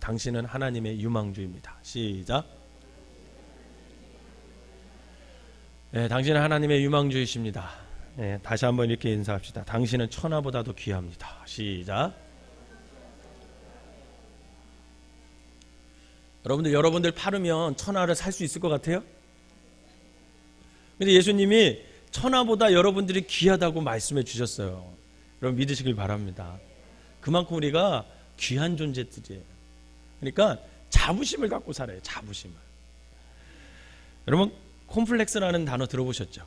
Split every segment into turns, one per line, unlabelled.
당신은 하나님의 유망주입니다. 시작. 네, 당신은 하나님의 유망주이십니다. 네, 다시 한번 이렇게 인사합시다. 당신은 천하보다도 귀합니다. 시작. 여러분들 팔으면 천하를 살 수 있을 것 같아요? 근데 예수님이 천하보다 여러분들이 귀하다고 말씀해 주셨어요. 여러분 믿으시길 바랍니다. 그만큼 우리가 귀한 존재들이에요. 그러니까 자부심을 갖고 살아요. 자부심을. 여러분 콤플렉스라는 단어 들어보셨죠?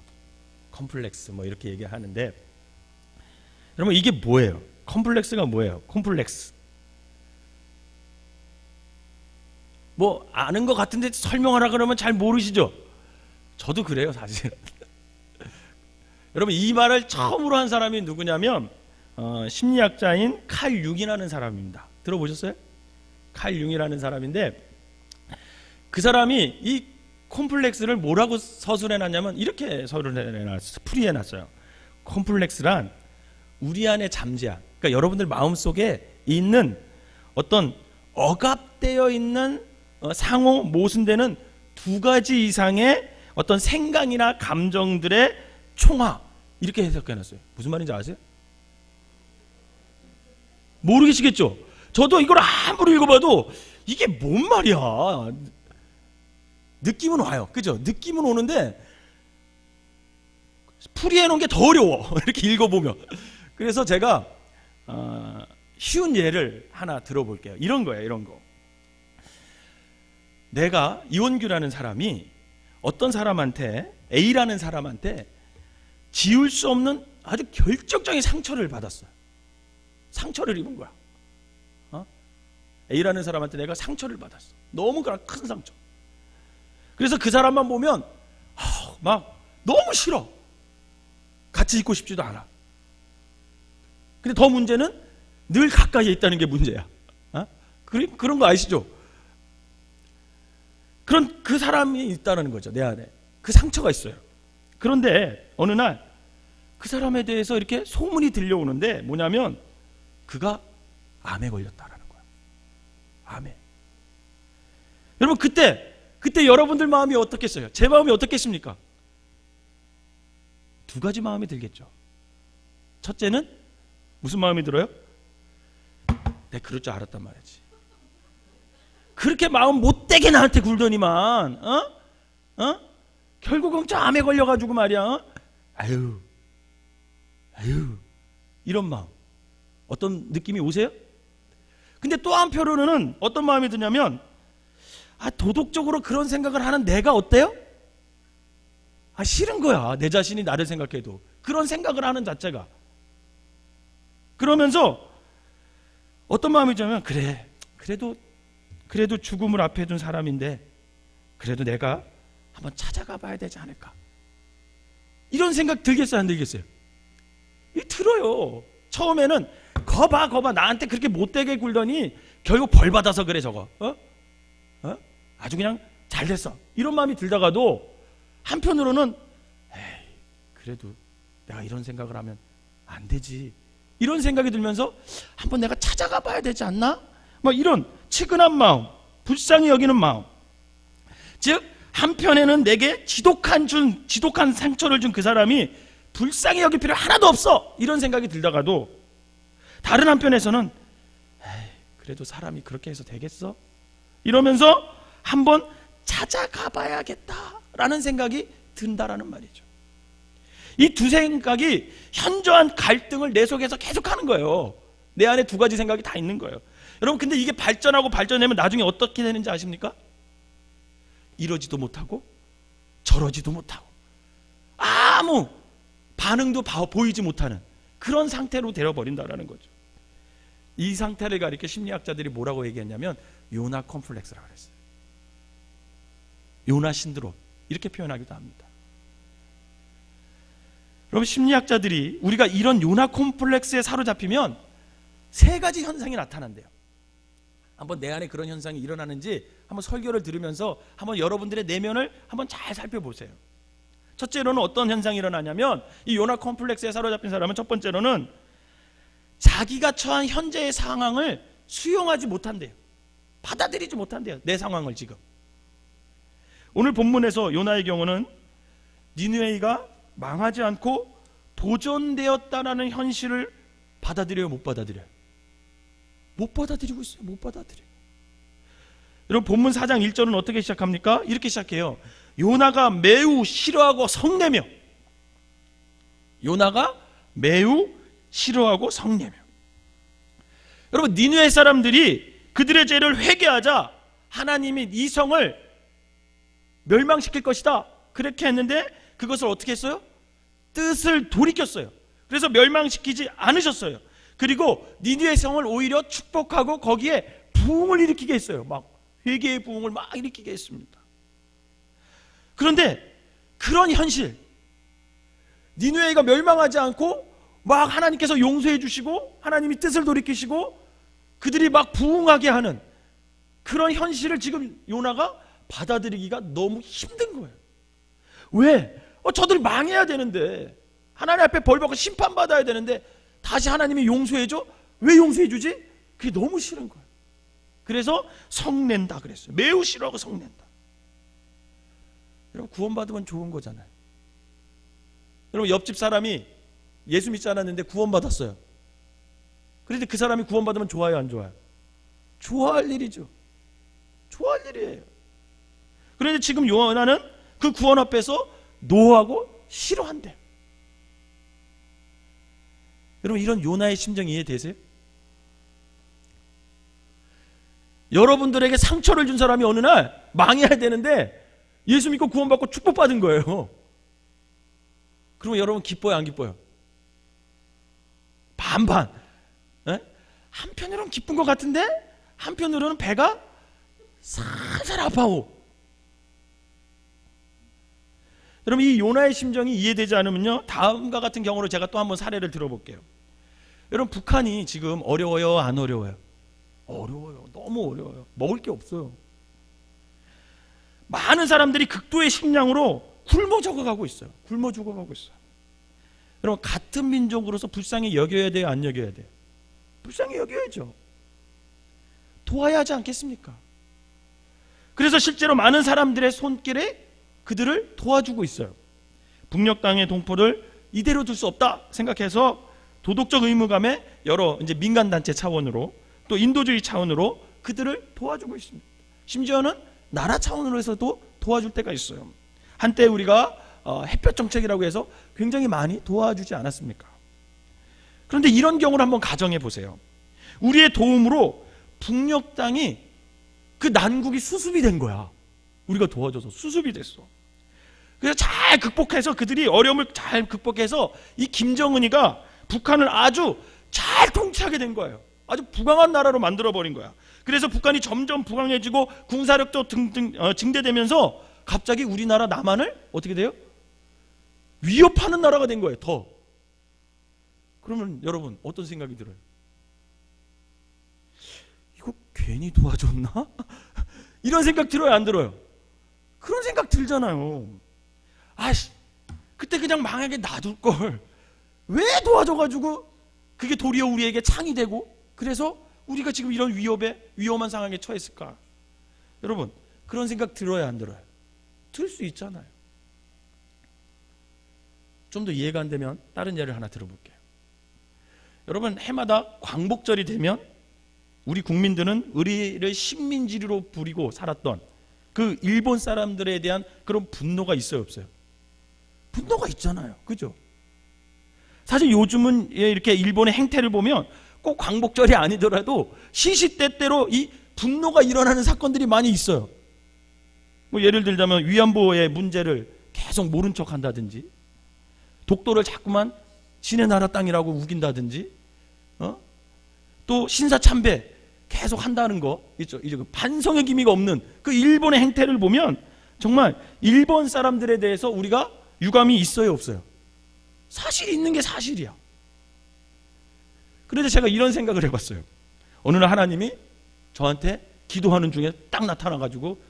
콤플렉스 뭐 이렇게 얘기하는데, 여러분 이게 뭐예요? 콤플렉스가 뭐예요? 콤플렉스 뭐 아는 것 같은데 설명하라 그러면 잘 모르시죠? 저도 그래요 사실. 여러분 이 말을 처음으로 한 사람이 누구냐면 심리학자인 칼 융이라는 사람입니다. 들어보셨어요? 칼 융이라는 사람인데, 그 사람이 이 콤플렉스를 뭐라고 서술해놨냐면 이렇게 풀이해놨어요. 콤플렉스란 우리 안에 잠재한, 그러니까 여러분들 마음속에 있는 어떤 억압되어 있는 상호 모순되는 두 가지 이상의 어떤 생각이나 감정들의 총합, 이렇게 해석해놨어요. 무슨 말인지 아세요? 모르시겠죠? 저도 이걸 아무리 읽어봐도 이게 뭔 말이야. 느낌은 와요. 그죠? 느낌은 오는데 풀이해놓은 게 더 어려워. 이렇게 읽어보면. 그래서 제가 쉬운 예를 하나 들어볼게요. 이런 거예요. 이런 거. 내가 이원규라는 사람이 어떤 사람한테, A라는 사람한테 지울 수 없는 아주 결정적인 상처를 받았어요. 상처를 입은 거야. A라는 사람한테 내가 상처를 받았어. 너무 큰 상처. 그래서 그 사람만 보면 막 너무 싫어. 같이 있고 싶지도 않아. 근데 더 문제는 늘 가까이에 있다는 게 문제야. 그런 거 아시죠? 그런 그 사람이 있다는 거죠. 내 안에 그 상처가 있어요. 그런데 어느 날 그 사람에 대해서 이렇게 소문이 들려오는데 뭐냐면 그가 암에 걸렸다라는 거야. 암에. 여러분 그때 여러분들 마음이 어떻겠어요? 제 마음이 어떻겠습니까? 두 가지 마음이 들겠죠. 첫째는 무슨 마음이 들어요? 내가 그럴 줄 알았단 말이지. 그렇게 마음 못되게 나한테 굴더니만 결국은 저 암에 걸려가지고 말이야. 아유 이런 마음. 어떤 느낌이 오세요? 근데 또 한편으로는 어떤 마음이 드냐면 도덕적으로 그런 생각을 하는 내가 어때요? 싫은 거야. 내 자신이 나를 생각해도 그런 생각을 하는 자체가. 그러면서 어떤 마음이 드냐면 그래도 죽음을 앞에 둔 사람인데 그래도 내가 한번 찾아가 봐야 되지 않을까. 이런 생각 들겠어요? 안 들겠어요? 들어요. 처음에는 거봐 나한테 그렇게 못되게 굴더니 결국 벌 받아서 그래 저거. 아주 그냥 잘 됐어. 이런 마음이 들다가도 한편으로는 그래도 내가 이런 생각을 하면 안 되지. 이런 생각이 들면서 한번 내가 찾아가 봐야 되지 않나? 막 이런 치근한 마음, 불쌍히 여기는 마음. 즉 한편에는 내게 지독한 상처를 준 그 사람이 불쌍히 여길 필요 하나도 없어. 이런 생각이 들다가도 다른 한편에서는 그래도 사람이 그렇게 해서 되겠어? 이러면서 한번 찾아가 봐야겠다라는 생각이 든다라는 말이죠. 이 두 생각이 현저한 갈등을 내 속에서 계속하는 거예요. 내 안에 두 가지 생각이 다 있는 거예요. 여러분 근데 이게 발전되면 나중에 어떻게 되는지 아십니까? 이러지도 못하고 저러지도 못하고 아무 반응도 보이지 못하는 그런 상태로 되어버린다라는 거죠. 이 상태를 가리켜 심리학자들이 뭐라고 얘기했냐면 요나 콤플렉스라고 그랬어요. 요나 신드롬 이렇게 표현하기도 합니다. 여러분 심리학자들이 우리가 이런 요나 콤플렉스에 사로잡히면 세 가지 현상이 나타난대요. 한번 내 안에 그런 현상이 일어나는지 한번 설교를 들으면서 한번 여러분들의 내면을 한번 잘 살펴보세요. 첫째로는 어떤 현상이 일어나냐면 이 요나 콤플렉스에 사로잡힌 사람은 첫 번째로는 자기가 처한 현재의 상황을 수용하지 못한대요. 받아들이지 못한대요. 내 상황을 지금. 오늘 본문에서 요나의 경우는 니느웨가 망하지 않고 보존되었다라는 현실을 받아들여요, 못 받아들여요? 못 받아들이고 있어요. 못 받아들여요. 여러분 본문 4장 1절은 어떻게 시작합니까? 이렇게 시작해요. 요나가 매우 싫어하고 성내며. 요나가 매우 싫어하고 성내며. 여러분 니느웨 사람들이 그들의 죄를 회개하자 하나님이 이 성을 멸망시킬 것이다 그렇게 했는데 그것을 어떻게 했어요? 뜻을 돌이켰어요. 그래서 멸망시키지 않으셨어요. 그리고 니느웨 성을 오히려 축복하고 거기에 부흥을 일으키게 했어요. 막 회개의 부흥을 막 일으키게 했습니다. 그런데 그런 현실, 니느웨가 멸망하지 않고 막 하나님께서 용서해 주시고 하나님이 뜻을 돌이키시고 그들이 막 부흥하게 하는 그런 현실을 지금 요나가 받아들이기가 너무 힘든 거예요. 왜? 저들 망해야 되는데, 하나님 앞에 벌 받고 심판받아야 되는데 다시 하나님이 용서해 줘? 왜 용서해 주지? 그게 너무 싫은 거예요. 그래서 성낸다 그랬어요. 매우 싫어하고 성낸다. 여러분 구원받으면 좋은 거잖아요. 여러분 옆집 사람이 예수 믿지 않았는데 구원받았어요. 그런데 그 사람이 구원받으면 좋아요, 안 좋아요? 좋아할 일이죠. 좋아할 일이에요. 그런데 지금 요나는 그 구원 앞에서 노하고 싫어한대요. 여러분 이런 요나의 심정 이해되세요? 여러분들에게 상처를 준 사람이 어느 날 망해야 되는데 예수 믿고 구원받고 축복받은 거예요. 그러면 여러분 기뻐요, 안 기뻐요? 반반. 에? 한편으로는 기쁜 것 같은데 한편으로는 배가 살살 아파오. 여러분 이 요나의 심정이 이해되지 않으면요 다음과 같은 경우로 제가 또 한번 사례를 들어볼게요. 여러분 북한이 지금 어려워요, 안 어려워요? 어려워요. 너무 어려워요. 먹을 게 없어요. 많은 사람들이 극도의 식량으로 굶어 죽어가고 있어요. 굶어 죽어가고 있어요. 여러분 같은 민족으로서 불쌍히 여겨야 돼요, 안 여겨야 돼요? 불쌍히 여겨야죠. 도와야 하지 않겠습니까? 그래서 실제로 많은 사람들의 손길에 그들을 도와주고 있어요. 북녘 땅의 동포를 이대로 둘 수 없다 생각해서 도덕적 의무감에 여러 이제 민간단체 차원으로 또 인도주의 차원으로 그들을 도와주고 있습니다. 심지어는 나라 차원으로 해서도 도와줄 때가 있어요. 한때 우리가 햇볕 정책이라고 해서 굉장히 많이 도와주지 않았습니까? 그런데 이런 경우를 한번 가정해 보세요. 우리의 도움으로 북녘 땅이 그 난국이 수습이 된 거야. 우리가 도와줘서 수습이 됐어. 그래서 잘 극복해서 그들이 어려움을 잘 극복해서 이 김정은이가 북한을 아주 잘 통치하게 된 거예요. 아주 부강한 나라로 만들어버린 거야. 그래서 북한이 점점 부강해지고 군사력도 등등 증대되면서 갑자기 우리나라 남한을 어떻게 돼요? 위협하는 나라가 된 거예요. 더. 그러면 여러분 어떤 생각이 들어요? 이거 괜히 도와줬나? 이런 생각 들어요, 안 들어요? 그런 생각 들잖아요. 아씨, 그때 그냥 망하게 놔둘 걸 왜 도와줘가지고 그게 도리어 우리에게 창이 되고 그래서 우리가 지금 이런 위험한 상황에 처했을까? 여러분 그런 생각 들어요, 안 들어요? 들 수 있잖아요. 좀 더 이해가 안 되면 다른 예를 하나 들어볼게요. 여러분 해마다 광복절이 되면 우리 국민들은 의리를 식민지로 부리고 살았던 그 일본 사람들에 대한 그런 분노가 있어요, 없어요? 분노가 있잖아요. 그죠? 사실 요즘은 이렇게 일본의 행태를 보면 꼭 광복절이 아니더라도 시시때때로 이 분노가 일어나는 사건들이 많이 있어요. 뭐 예를 들자면 위안부의 문제를 계속 모른 척 한다든지, 독도를 자꾸만 지네 나라 땅이라고 우긴다든지, 또 신사참배 계속 한다는 거 있죠. 이제 그 반성의 기미가 없는 그 일본의 행태를 보면 정말 일본 사람들에 대해서 우리가 유감이 있어요, 없어요? 사실이 있는 게 사실이야. 그래서 제가 이런 생각을 해봤어요. 어느 날 하나님이 저한테 기도하는 중에 딱 나타나가지고,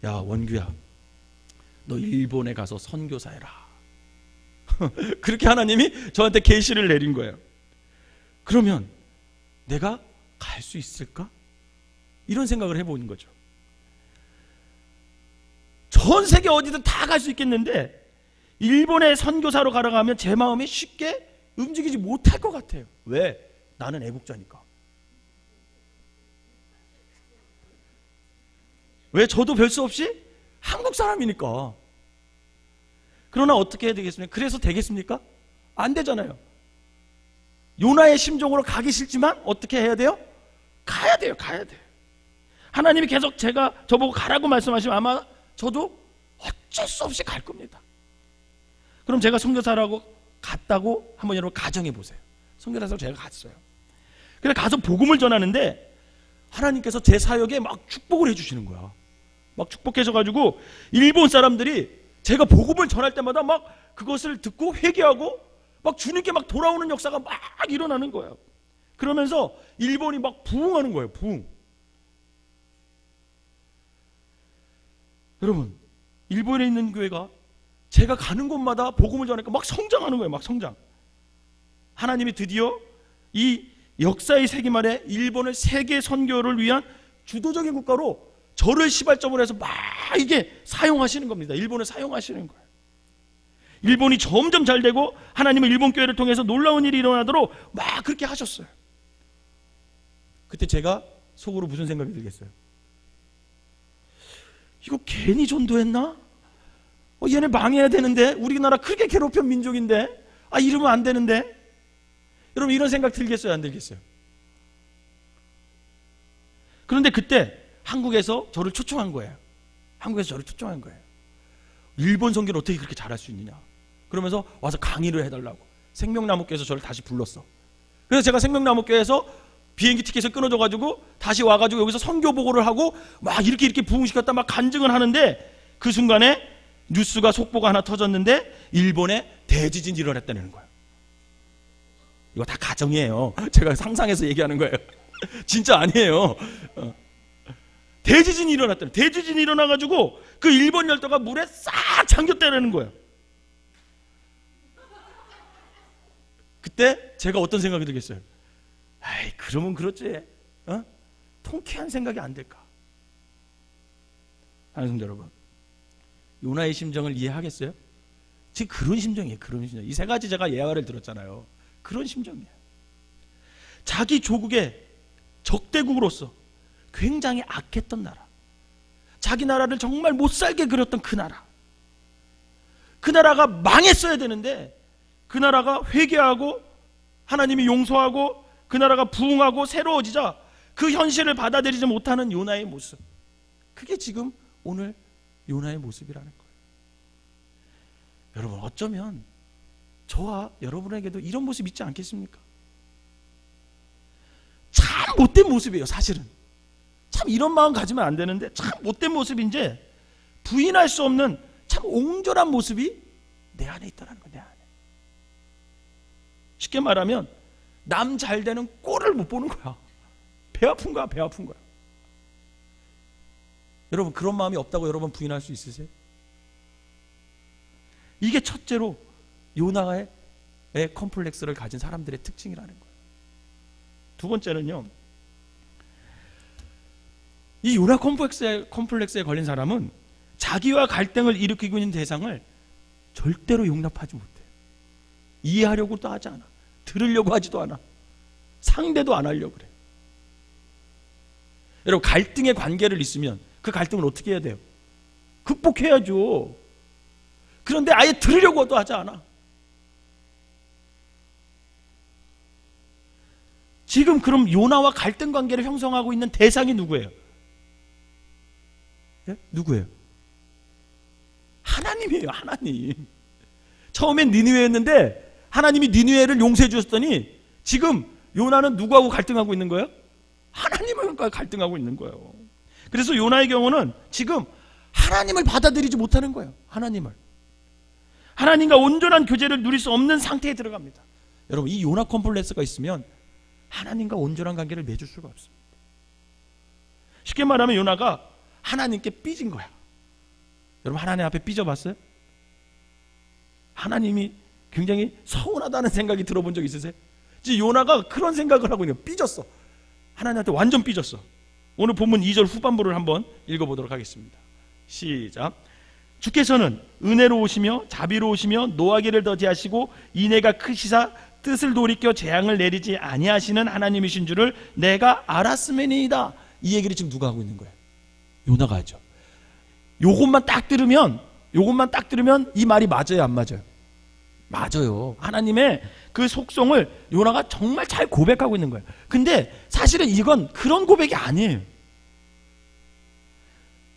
야 원규야, 너 일본에 가서 선교사해라. 그렇게 하나님이 저한테 계시를 내린 거예요. 그러면 내가 갈 수 있을까? 이런 생각을 해보는 거죠. 전 세계 어디든 다 갈 수 있겠는데 일본에 선교사로 가라고 하면 제 마음이 쉽게 움직이지 못할 것 같아요. 왜? 나는 애국자니까. 왜? 저도 별 수 없이 한국 사람이니까. 그러나 어떻게 해야 되겠습니까? 그래서 되겠습니까? 안 되잖아요. 요나의 심정으로 가기 싫지만 어떻게 해야 돼요? 가야 돼요. 가야 돼요. 하나님이 계속 저보고 가라고 말씀하시면 아마 저도 어쩔 수 없이 갈 겁니다. 그럼 제가 선교사라고 갔다고 한번 여러분 가정해 보세요. 선교사로 제가 갔어요. 그래서 가서 복음을 전하는데 하나님께서 제 사역에 막 축복을 해주시는 거야. 막 축복해줘가지고 일본 사람들이 제가 복음을 전할 때마다 막 그것을 듣고 회개하고 막 주님께 막 돌아오는 역사가 막 일어나는 거예요. 그러면서 일본이 막 부흥하는 거예요. 부흥. 여러분, 일본에 있는 교회가 제가 가는 곳마다 복음을 전하니까 막 성장하는 거예요. 막 성장. 하나님이 드디어 이 역사의 세기 말에 일본을 세계 선교를 위한 주도적인 국가로 저를 시발점으로 해서 막 이게 사용하시는 겁니다. 일본을 사용하시는 거예요. 일본이 점점 잘 되고 하나님은 일본 교회를 통해서 놀라운 일이 일어나도록 막 그렇게 하셨어요. 그때 제가 속으로 무슨 생각이 들겠어요? 이거 괜히 전도했나? 얘네 망해야 되는데, 우리나라 크게 괴롭힌 민족인데, 이러면 안 되는데. 여러분, 이런 생각 들겠어요, 안 들겠어요? 그런데 그때 한국에서 저를 초청한 거예요. 한국에서 저를 초청한 거예요. 일본 선교를 어떻게 그렇게 잘할 수 있느냐. 그러면서 와서 강의를 해달라고. 생명나무교회에서 저를 다시 불렀어. 그래서 제가 생명나무교회에서 비행기 티켓을 끊어줘가지고 다시 와가지고 여기서 선교 보고를 하고 막 이렇게 부흥시켰다 막 간증을 하는데, 그 순간에 뉴스가 속보가 하나 터졌는데 일본에 대지진이 일어났다는 거예요. 이거 다 가정이에요. 제가 상상해서 얘기하는 거예요. 진짜 아니에요. 대지진이 일어났다는. 대지진이 일어나가지고 그 일본 열도가 물에 싹 잠겼다는 거예요. 그때 제가 어떤 생각이 들겠어요? 그러면 그렇지. 통쾌한 생각이 안 될까? 성도 여러분, 요나의 심정을 이해하겠어요? 지금 그런 심정이에요. 그런 심정. 이 세 가지 제가 예화를 들었잖아요. 그런 심정이에요. 자기 조국의 적대국으로서 굉장히 악했던 나라, 자기 나라를 정말 못살게 그렸던 그 나라, 그 나라가 망했어야 되는데 그 나라가 회개하고 하나님이 용서하고 그 나라가 부흥하고 새로워지자 그 현실을 받아들이지 못하는 요나의 모습, 그게 지금 오늘 요나의 모습이라는 거예요. 여러분, 어쩌면 저와 여러분에게도 이런 모습 있지 않겠습니까? 참 못된 모습이에요. 사실은 참 이런 마음 가지면 안 되는데 참 못된 모습인지 부인할 수 없는 참 옹졸한 모습이 내 안에 있다는 거예요. 내 안에. 쉽게 말하면 남 잘 되는 꼴을 못 보는 거야. 배 아픈 거야. 배 아픈 거야. 여러분, 그런 마음이 없다고 여러분 부인할 수 있으세요? 이게 첫째로 요나의 컴플렉스를 가진 사람들의 특징이라는 거예요. 두 번째는요, 이 요나 컴플렉스에 걸린 사람은 자기와 갈등을 일으키고 있는 대상을 절대로 용납하지 못해. 이해하려고도 하지 않아. 들으려고 하지도 않아. 상대도 안 하려고 그래. 여러분, 갈등의 관계를 있으면 그 갈등을 어떻게 해야 돼요? 극복해야죠. 그런데 아예 들으려고도 하지 않아. 지금 그럼 요나와 갈등 관계를 형성하고 있는 대상이 누구예요? 예? 누구예요? 하나님이에요. 하나님. 처음엔 니느웨였는데 하나님이 니느웨를 용서해 주셨더니 지금 요나는 누구하고 갈등하고 있는 거예요? 하나님과 갈등하고 있는 거예요. 그래서 요나의 경우는 지금 하나님을 받아들이지 못하는 거예요. 하나님과 온전한 교제를 누릴 수 없는 상태에 들어갑니다. 여러분, 이 요나 컴플렉스가 있으면 하나님과 온전한 관계를 맺을 수가 없습니다. 쉽게 말하면 요나가 하나님께 삐진 거야. 여러분, 하나님 앞에 삐져봤어요? 하나님이 굉장히 서운하다는 생각이 들어본 적 있으세요? 이제 요나가 그런 생각을 하고 있는 거예요. 삐졌어. 하나님한테 완전 삐졌어. 오늘 본문 2절 후반부를 한번 읽어보도록 하겠습니다. 시작. 주께서는 은혜로우시며 자비로우시며 노하기를 더디하시고 인애가 크시사 뜻을 돌이켜 재앙을 내리지 아니하시는 하나님이신 줄을 내가 알았음이니이다. 이 얘기를 지금 누가 하고 있는 거예요? 요나가 하죠. 요것만 딱 들으면 이 말이 맞아요, 안 맞아요? 맞아요. 하나님의 그 속성을 요나가 정말 잘 고백하고 있는 거예요. 근데 사실은 이건 그런 고백이 아니에요.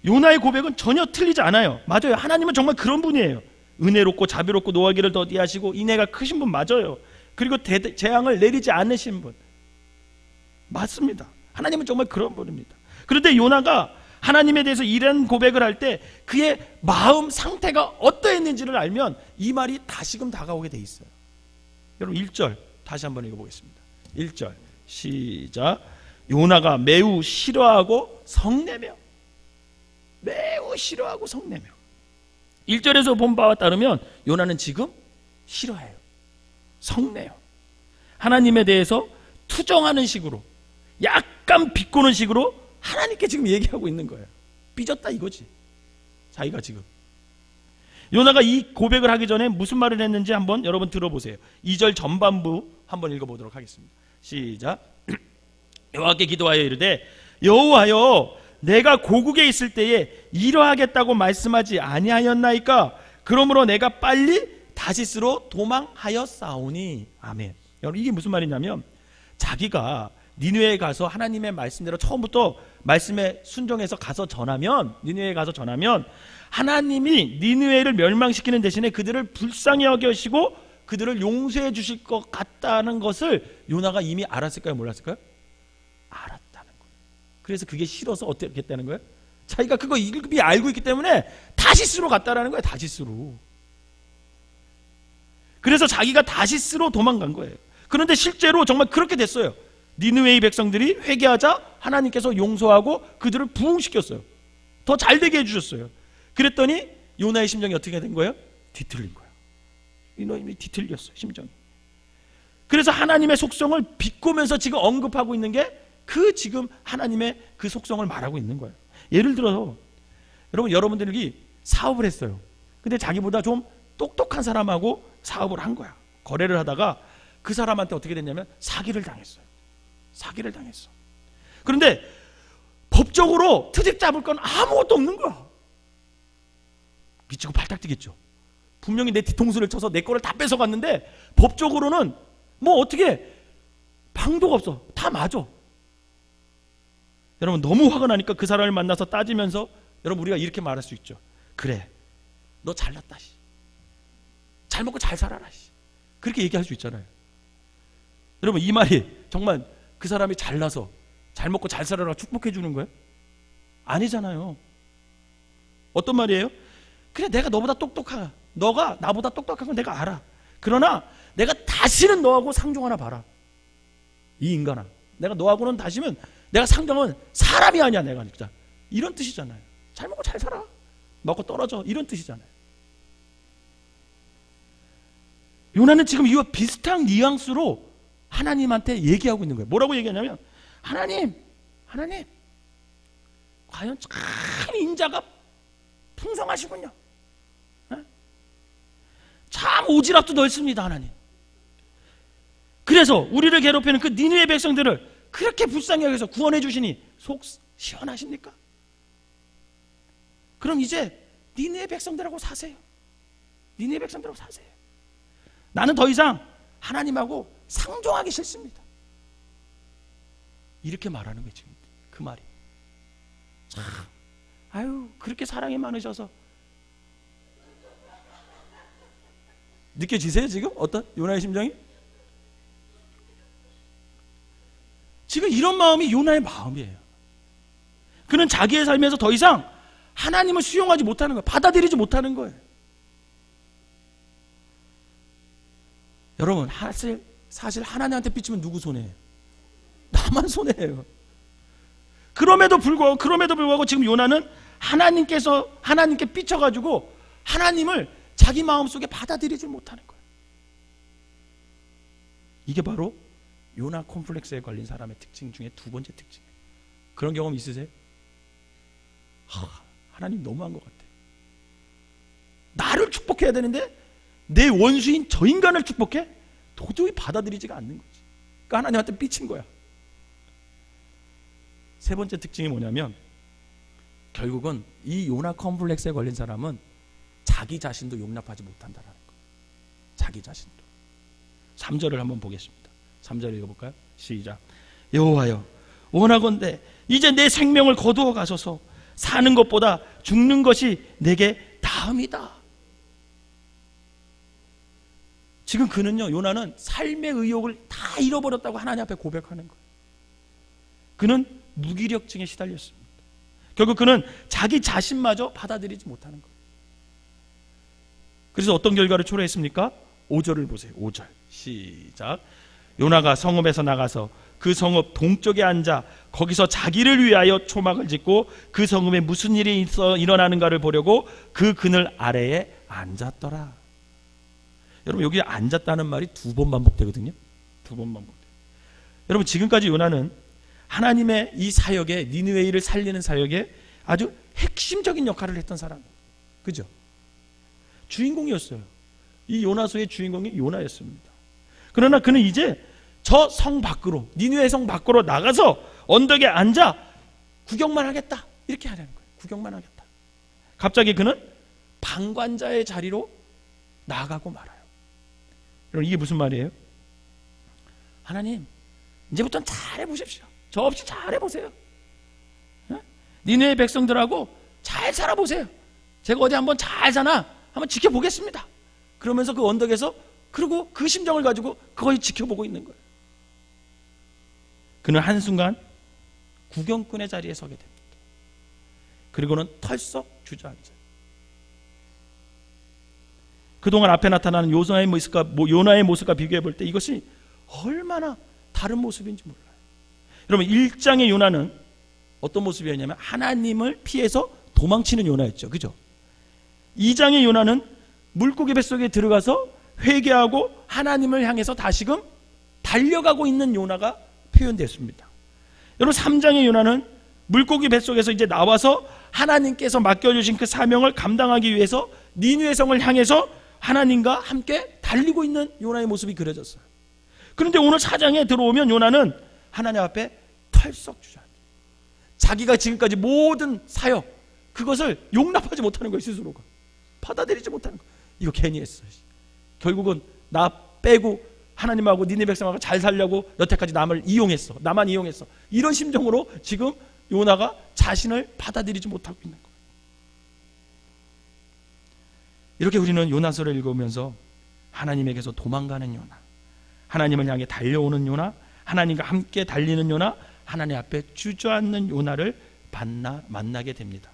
요나의 고백은 전혀 틀리지 않아요. 맞아요. 하나님은 정말 그런 분이에요. 은혜롭고 자비롭고 노하기를 더디하시고 인애가 크신 분 맞아요. 그리고 재앙을 내리지 않으신 분 맞습니다. 하나님은 정말 그런 분입니다. 그런데 요나가 하나님에 대해서 이런 고백을 할 때 그의 마음 상태가 어떠했는지를 알면 이 말이 다시금 다가오게 돼 있어요. 여러분 1절 다시 한번 읽어보겠습니다. 1절 시작. 요나가 매우 싫어하고 성내며, 매우 싫어하고 성내며. 1절에서 본 바와 따르면 요나는 지금 싫어해요. 성내요. 하나님에 대해서 투정하는 식으로, 약간 비꼬는 식으로 하나님께 지금 얘기하고 있는 거예요. 삐졌다 이거지. 자기가 지금. 요나가 이 고백을 하기 전에 무슨 말을 했는지 한번 여러분 들어보세요. 2절 전반부 한번 읽어보도록 하겠습니다. 시작. 여호와께 기도하여 이르되 여호와여 내가 고국에 있을 때에 이러하겠다고 말씀하지 아니하였나이까? 그러므로 내가 빨리 다시스로 도망하였사오니. 아멘. 여러분 이게 무슨 말이냐면 자기가 니느웨에 가서 하나님의 말씀대로 처음부터 말씀에 순종해서 가서 전하면, 니느웨에 가서 전하면 하나님이 니느웨를 멸망시키는 대신에 그들을 불쌍히 여기시고 그들을 용서해 주실 것 같다는 것을 요나가 이미 알았을까요? 몰랐을까요? 알았다는 거예요. 그래서 그게 싫어서 어떻게 했다는 거예요? 자기가 그거 이미 알고 있기 때문에 다시스로 갔다라는 거예요. 다시스로. 그래서 자기가 다시스로 도망간 거예요. 그런데 실제로 정말 그렇게 됐어요. 니느웨의 백성들이 회개하자 하나님께서 용서하고 그들을 부흥시켰어요. 더 잘되게 해주셨어요. 그랬더니 요나의 심정이 어떻게 된 거예요? 뒤틀린 거예요. 이놈이 뒤틀렸어요, 심정이. 그래서 하나님의 속성을 비꼬면서 지금 언급하고 있는 게 그 지금 하나님의 그 속성을 말하고 있는 거예요. 예를 들어서 여러분들이 사업을 했어요. 근데 자기보다 좀 똑똑한 사람하고 사업을 한 거야. 거래를 하다가 그 사람한테 어떻게 됐냐면 사기를 당했어요. 사기를 당했어. 그런데 법적으로 트집 잡을 건 아무것도 없는 거야. 미치고 발딱 뛰겠죠. 분명히 내 뒤통수를 쳐서 내 거를 다 뺏어갔는데 법적으로는 뭐 어떻게 방도가 없어. 다 맞아. 여러분 너무 화가 나니까 그 사람을 만나서 따지면서 여러분 우리가 이렇게 말할 수 있죠. 그래 너 잘났다. 잘 먹고 잘 살아라. 그렇게 얘기할 수 있잖아요. 여러분 이 말이 정말 그 사람이 잘나서 잘 먹고 잘 살아라 축복해 주는 거예요? 아니잖아요. 어떤 말이에요? 그래 내가 너보다 똑똑하다. 너가 나보다 똑똑한 건 내가 알아. 그러나 내가 다시는 너하고 상종 하나 봐라. 이 인간아. 내가 너하고는 다시는 내가 상종은 사람이 아니야. 내가 진짜. 이런 뜻이잖아요. 잘 먹고 잘 살아. 먹고 떨어져. 이런 뜻이잖아요. 요나는 지금 이와 비슷한 뉘앙스로 하나님한테 얘기하고 있는 거예요. 뭐라고 얘기하냐면 하나님 과연 참 인자가 풍성하시군요. 참 오지랖도 넓습니다. 하나님. 그래서 우리를 괴롭히는 그 니느웨 백성들을 그렇게 불쌍히 여기서 구원해 주시니 속 시원하십니까? 그럼 이제 니느웨 백성들하고 사세요. 니느웨 백성들하고 사세요. 나는 더 이상 하나님하고 상종하기 싫습니다. 이렇게 말하는 거예요. 지금 그 말이. 참, 아유 그렇게 사랑이 많으셔서. 느껴지세요 지금? 어떤 요나의 심정이? 지금 이런 마음이 요나의 마음이에요. 그는 자기의 삶에서 더 이상 하나님을 수용하지 못하는 거예요. 받아들이지 못하는 거예요. 여러분 사실 하나님한테 삐치면 누구 손해예요? 나만 손해예요. 그럼에도 불구하고 지금 요나는 하나님께 삐쳐가지고 하나님을 자기 마음속에 받아들이지 못하는 거예요. 이게 바로 요나 콤플렉스에 걸린 사람의 특징 중에 두 번째 특징이에요. 그런 경험 있으세요? 하나님 너무한 것 같아. 나를 축복해야 되는데 내 원수인 저 인간을 축복해? 도저히 받아들이지가 않는 거지. 그러니까 하나님한테 삐친 거야. 세 번째 특징이 뭐냐면, 결국은 이 요나 컴플렉스에 걸린 사람은 자기 자신도 용납하지 못한다라는 거예요. 자기 자신도. 3절을 한번 보겠습니다. 3절 읽어볼까요? 시작. 여호와여, 원하건대 이제 내 생명을 거두어 가소서. 사는 것보다 죽는 것이 내게 다음이다. 지금 그는요, 요나는 삶의 의욕을 다 잃어버렸다고 하나님 앞에 고백하는 거예요. 그는 무기력증에 시달렸습니다. 결국 그는 자기 자신마저 받아들이지 못하는 거예요. 그래서 어떤 결과를 초래했습니까? 5절을 보세요. 5절 시작. 요나가 성읍에서 나가서 그 성읍 동쪽에 앉아 거기서 자기를 위하여 초막을 짓고 그 성읍에 무슨 일이 일어나는가를 보려고 그 그늘 아래에 앉았더라. 여러분, 여기 앉았다는 말이 2번 반복되거든요. 2번 반복돼요. 여러분, 지금까지 요나는 하나님의 이 사역에, 니느웨이를 살리는 사역에 아주 핵심적인 역할을 했던 사람이에요. 그죠? 주인공이었어요. 이 요나서의 주인공이 요나였습니다. 그러나 그는 이제 저 성 밖으로, 니느웨 성 밖으로 나가서 언덕에 앉아 구경만 하겠다, 이렇게 하려는 거예요. 구경만 하겠다. 갑자기 그는 방관자의 자리로 나아가고 말아요. 여러분, 이게 무슨 말이에요? 하나님, 이제부터는 잘해보십시오. 저 없이 잘해보세요. 니느웨 백성들하고 잘 살아보세요. 제가 어디 한번 잘 사나 한번 지켜보겠습니다. 그러면서 그 언덕에서, 그리고 그 심정을 가지고 거의 지켜보고 있는 거예요. 그는 한순간 구경꾼의 자리에 서게 됩니다. 그리고는 털썩 주저앉아요. 그동안 앞에 나타나는 요나의 모습과 비교해 볼 때 이것이 얼마나 다른 모습인지 몰라요. 여러분, 1장의 요나는 어떤 모습이었냐면 하나님을 피해서 도망치는 요나였죠. 그죠? 2장의 요나는 물고기 뱃속에 들어가서 회개하고 하나님을 향해서 다시금 달려가고 있는 요나가 표현됐습니다. 여러분, 3장의 요나는 물고기 뱃속에서 이제 나와서 하나님께서 맡겨주신 그 사명을 감당하기 위해서 니느웨 성을 향해서 하나님과 함께 달리고 있는 요나의 모습이 그려졌어요. 그런데 오늘 4장에 들어오면 요나는 하나님 앞에 털썩 주저앉아요. 자기가 지금까지 모든 사역, 그것을 용납하지 못하는 거예요. 스스로가 받아들이지 못하는 거예요. 이거 괜히 했어. 결국은 나 빼고 하나님하고 니느웨 백성하고 잘 살려고 여태까지 나만 이용했어. 이런 심정으로 지금 요나가 자신을 받아들이지 못하고 있는 거예요. 이렇게 우리는 요나서를 읽으면서 하나님에게서 도망가는 요나, 하나님을 향해 달려오는 요나, 하나님과 함께 달리는 요나, 하나님 앞에 주저앉는 요나를 만나게 됩니다.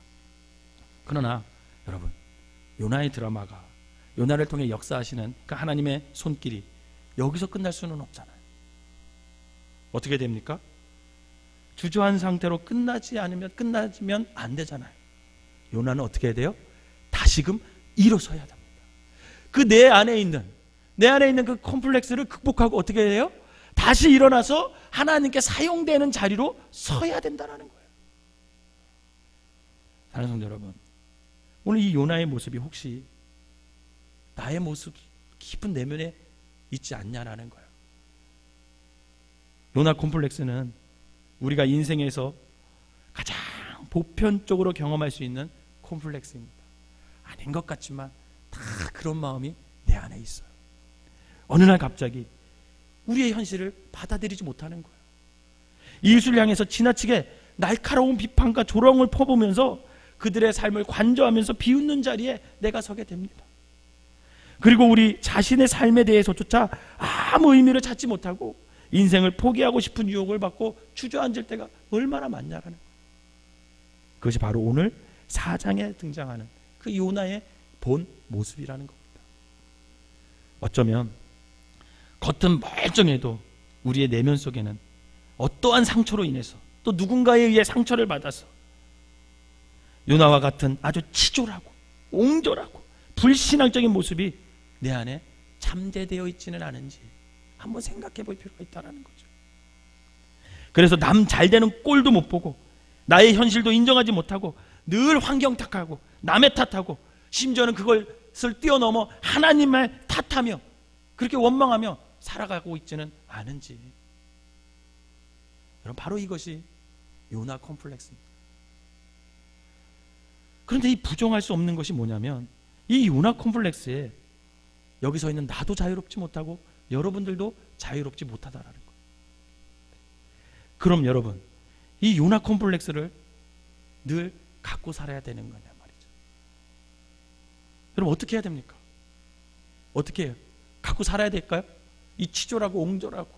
그러나 여러분, 요나의 드라마가, 요나를 통해 역사하시는 그 하나님의 손길이 여기서 끝날 수는 없잖아요. 어떻게 됩니까? 주저한 상태로 끝나지면 안 되잖아요. 요나는 어떻게 해야 돼요? 다시금 일어서야 됩니다. 그 내 안에 있는 그 컴플렉스를 극복하고 어떻게 해요? 다시 일어나서 하나님께 사용되는 자리로 서야 된다는 거예요. 사랑하는 성도 여러분, 오늘 이 요나의 모습이 혹시 나의 모습 깊은 내면에 있지 않냐라는 거예요. 요나 콤플렉스는 우리가 인생에서 가장 보편적으로 경험할 수 있는 콤플렉스입니다. 아닌 것 같지만 다 그런 마음이 내 안에 있어요. 어느 날 갑자기 우리의 현실을 받아들이지 못하는 거예요. 이웃을 향해서 지나치게 날카로운 비판과 조롱을 퍼부으면서 그들의 삶을 관저하면서 비웃는 자리에 내가 서게 됩니다. 그리고 우리 자신의 삶에 대해서조차 아무 의미를 찾지 못하고 인생을 포기하고 싶은 유혹을 받고 주저앉을 때가 얼마나 많냐라는 거예요. 그것이 바로 오늘 4장에 등장하는 그 요나의 본 모습이라는 겁니다. 어쩌면 겉은 멀쩡해도 우리의 내면 속에는 어떠한 상처로 인해서 또 누군가에 의해 상처를 받아서 요나와 같은 아주 치졸하고 옹졸하고 불신앙적인 모습이 내 안에 잠재되어 있지는 않은지 한번 생각해 볼 필요가 있다는 거죠. 그래서 남 잘 되는 꼴도 못 보고 나의 현실도 인정하지 못하고 늘 환경 탓하고 남의 탓하고 심지어는 그것을 뛰어넘어 하나님을 탓하며 그렇게 원망하며 살아가고 있지는 않은지. 여러분, 바로 이것이 요나 콤플렉스입니다. 그런데 이 부정할 수 없는 것이 뭐냐면 이 요나 콤플렉스에 여기 서 있는 나도 자유롭지 못하고 여러분들도 자유롭지 못하다라는 거예요. 그럼 여러분, 이 요나 콤플렉스를 늘 갖고 살아야 되는 거냐 말이죠. 여러분, 어떻게 해야 됩니까? 어떻게 해요? 갖고 살아야 될까요? 이 치졸하고 옹졸하고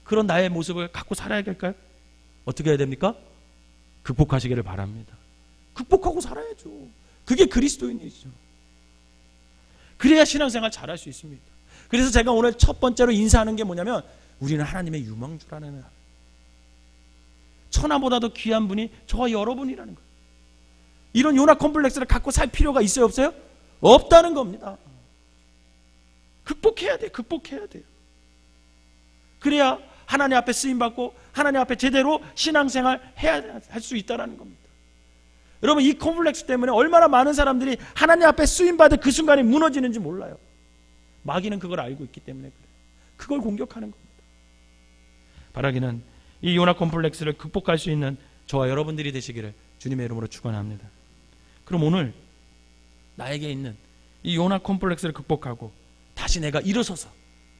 그런 나의 모습을 갖고 살아야 될까요? 어떻게 해야 됩니까? 극복하시기를 바랍니다. 극복하고 살아야죠. 그게 그리스도인이죠. 그래야 신앙생활 잘할 수 있습니다. 그래서 제가 오늘 첫 번째로 인사하는 게 뭐냐면 우리는 하나님의 유망주라는 거예요. 천하보다도 귀한 분이 저와 여러분이라는 거예요. 이런 요나 콤플렉스를 갖고 살 필요가 있어요, 없어요? 없다는 겁니다. 극복해야 돼요. 극복해야 돼요. 그래야 하나님 앞에 쓰임받고 하나님 앞에 제대로 신앙생활 해야 할 수 있다는 겁니다. 여러분, 이 콤플렉스 때문에 얼마나 많은 사람들이 하나님 앞에 쓰임받을 그 순간에 무너지는지 몰라요. 마귀는 그걸 알고 있기 때문에 그래요. 그걸 공격하는 겁니다. 바라기는 이 요나 콤플렉스를 극복할 수 있는 저와 여러분들이 되시기를 주님의 이름으로 축원합니다. 그럼 오늘 나에게 있는 이 요나 콤플렉스를 극복하고 다시 내가 일어서서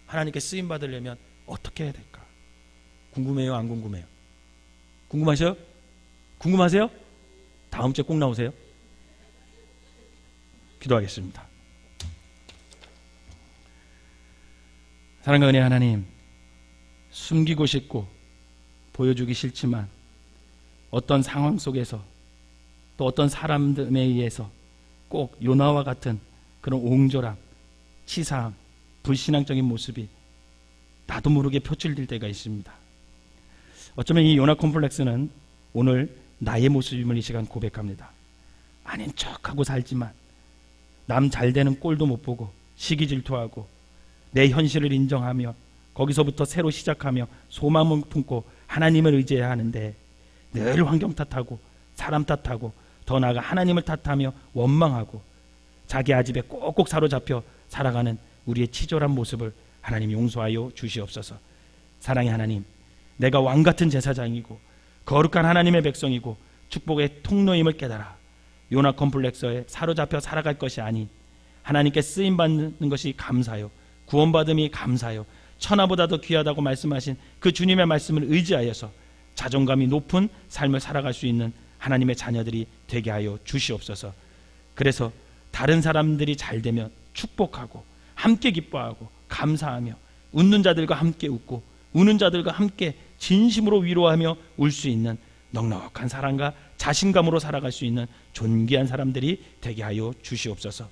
하나님께 쓰임 받으려면 어떻게 해야 될까? 궁금해요, 안 궁금해요? 궁금하셔요? 궁금하세요? 다음 주에 꼭 나오세요. 기도하겠습니다. 사랑과 은혜 하나님, 숨기고 싶고 보여주기 싫지만 어떤 상황 속에서 또 어떤 사람들에 의해서 꼭 요나와 같은 그런 옹졸함, 치사함, 불신앙적인 모습이 나도 모르게 표출될 때가 있습니다. 어쩌면 이 요나 콤플렉스는 오늘 나의 모습임을 이 시간 고백합니다. 아닌 척하고 살지만 남 잘되는 꼴도 못 보고 시기 질투하고 내 현실을 인정하며 거기서부터 새로 시작하며 소망을 품고 하나님을 의지해야 하는데 늘 환경 탓하고 사람 탓하고 더 나아가 하나님을 탓하며 원망하고 자기 아집에 꼭꼭 사로잡혀 살아가는 우리의 치졸한 모습을 하나님 용서하여 주시옵소서. 사랑의 하나님, 내가 왕같은 제사장이고 거룩한 하나님의 백성이고 축복의 통로임을 깨달아 요나 콤플렉스에 사로잡혀 살아갈 것이 아닌 하나님께 쓰임받는 것이 감사요, 구원받음이 감사요, 천하보다도 귀하다고 말씀하신 그 주님의 말씀을 의지하여서 자존감이 높은 삶을 살아갈 수 있는 하나님의 자녀들이 되게 하여 주시옵소서. 그래서 다른 사람들이 잘 되면 축복하고 함께 기뻐하고 감사하며 웃는 자들과 함께 웃고 우는 자들과 함께 진심으로 위로하며 울 수 있는 넉넉한 사랑과 자신감으로 살아갈 수 있는 존귀한 사람들이 되게 하여 주시옵소서.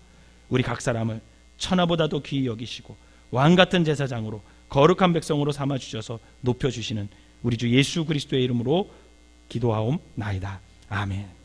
우리 각 사람을 천하보다도 귀히 여기시고 왕같은 제사장으로 거룩한 백성으로 삼아주셔서 높여주시는 우리 주 예수 그리스도의 이름으로 기도하옵나이다. 아멘.